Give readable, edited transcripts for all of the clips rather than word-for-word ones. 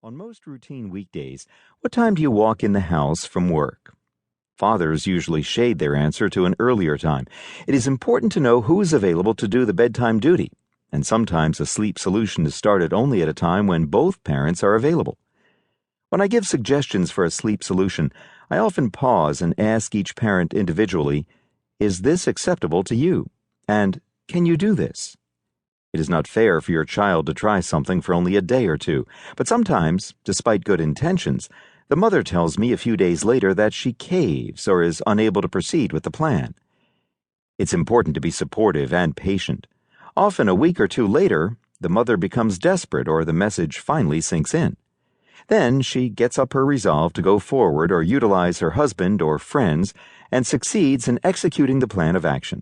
On most routine weekdays, what time do you walk in the house from work? Fathers usually shade their answer to an earlier time. It is important to know who is available to do the bedtime duty, and sometimes a sleep solution is started only at a time when both parents are available. When I give suggestions for a sleep solution, I often pause and ask each parent individually, "Is this acceptable to you?" And "Can you do this?" It is not fair for your child to try something for only a day or two, but sometimes, despite good intentions, the mother tells me a few days later that she caves or is unable to proceed with the plan. It's important to be supportive and patient. Often a week or two later, the mother becomes desperate or the message finally sinks in. Then she gets up her resolve to go forward or utilize her husband or friends and succeeds in executing the plan of action.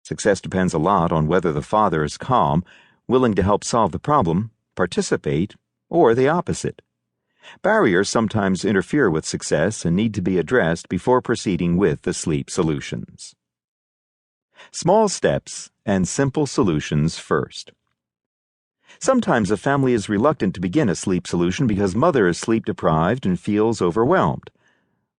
Success depends a lot on whether the father is calm, willing to help solve the problem, participate, or the opposite. Barriers sometimes interfere with success and need to be addressed before proceeding with the sleep solutions. Small steps and simple solutions first. Sometimes a family is reluctant to begin a sleep solution because mother is sleep deprived and feels overwhelmed.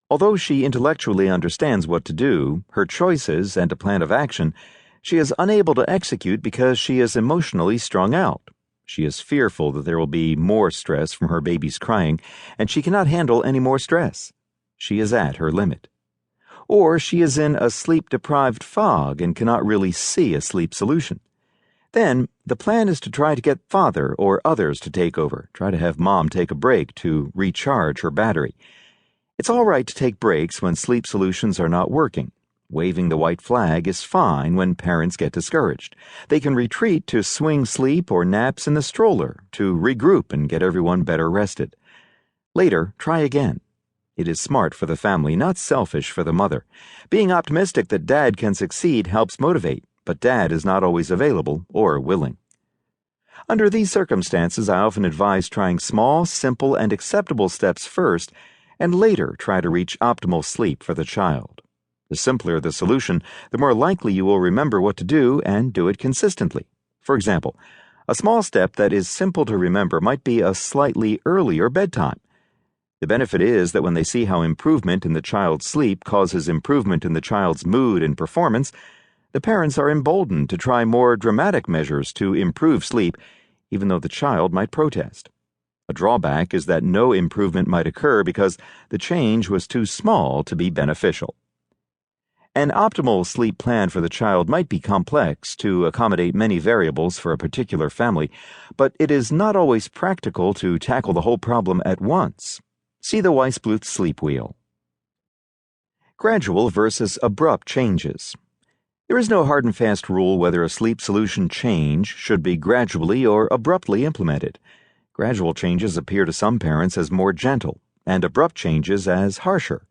Although she intellectually understands what to do, her choices, and a plan of action, she is unable to execute because she is emotionally strung out. She is fearful that there will be more stress from her baby's crying, and she cannot handle any more stress. She is at her limit. Or she is in a sleep-deprived fog and cannot really see a sleep solution. Then, the plan is to try to get father or others to take over, try to have mom take a break to recharge her battery. It's all right to take breaks when sleep solutions are not working. Waving the white flag is fine when parents get discouraged. They can retreat to swing sleep or naps in the stroller to regroup and get everyone better rested. Later, try again. It is smart for the family, not selfish for the mother. Being optimistic that dad can succeed helps motivate, but dad is not always available or willing. Under these circumstances, I often advise trying small, simple, and acceptable steps first, and later try to reach optimal sleep for the child. The simpler the solution, the more likely you will remember what to do and do it consistently. For example, a small step that is simple to remember might be a slightly earlier bedtime. The benefit is that when they see how improvement in the child's sleep causes improvement in the child's mood and performance, the parents are emboldened to try more dramatic measures to improve sleep, even though the child might protest. A drawback is that no improvement might occur because the change was too small to be beneficial. An optimal sleep plan for the child might be complex to accommodate many variables for a particular family, but it is not always practical to tackle the whole problem at once. See the Weissbluth sleep wheel. Gradual versus abrupt changes. There is no hard and fast rule whether a sleep solution change should be gradually or abruptly implemented. Gradual changes appear to some parents as more gentle, and abrupt changes as harsher.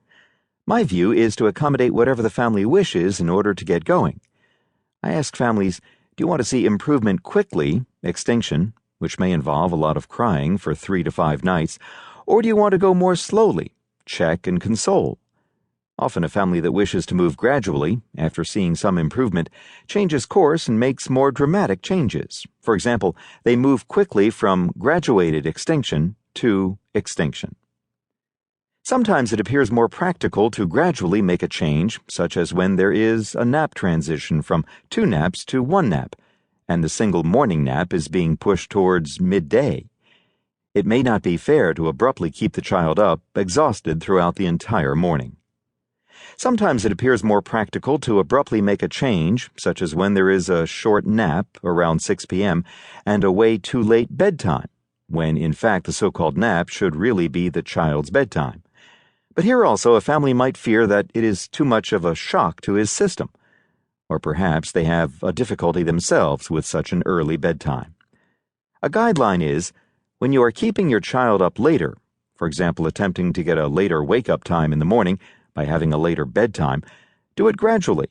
My view is to accommodate whatever the family wishes in order to get going. I ask families, do you want to see improvement quickly, extinction, which may involve a lot of crying for 3 to 5 nights, or do you want to go more slowly, check and console? Often a family that wishes to move gradually, after seeing some improvement, changes course and makes more dramatic changes. For example, they move quickly from graduated extinction to extinction. Sometimes it appears more practical to gradually make a change, such as when there is a nap transition from 2 naps to 1 nap, and the single morning nap is being pushed towards midday. It may not be fair to abruptly keep the child up, exhausted throughout the entire morning. Sometimes it appears more practical to abruptly make a change, such as when there is a short nap around 6 p.m. and a way too late bedtime, when in fact the so-called nap should really be the child's bedtime. But here also a family might fear that it is too much of a shock to his system, or perhaps they have a difficulty themselves with such an early bedtime. A guideline is, when you are keeping your child up later, for example attempting to get a later wake-up time in the morning by having a later bedtime, do it gradually.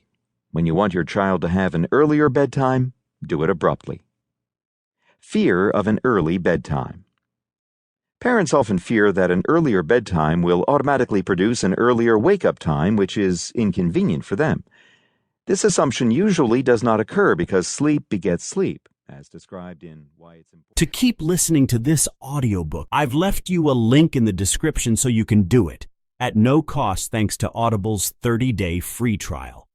When you want your child to have an earlier bedtime, do it abruptly. Fear of an early bedtime. Parents often fear that an earlier bedtime will automatically produce an earlier wake-up time, which is inconvenient for them. This assumption usually does not occur because sleep begets sleep, as described in Why It's Important. To keep listening to this audiobook, I've left you a link in the description so you can do it at no cost thanks to Audible's 30-day free trial.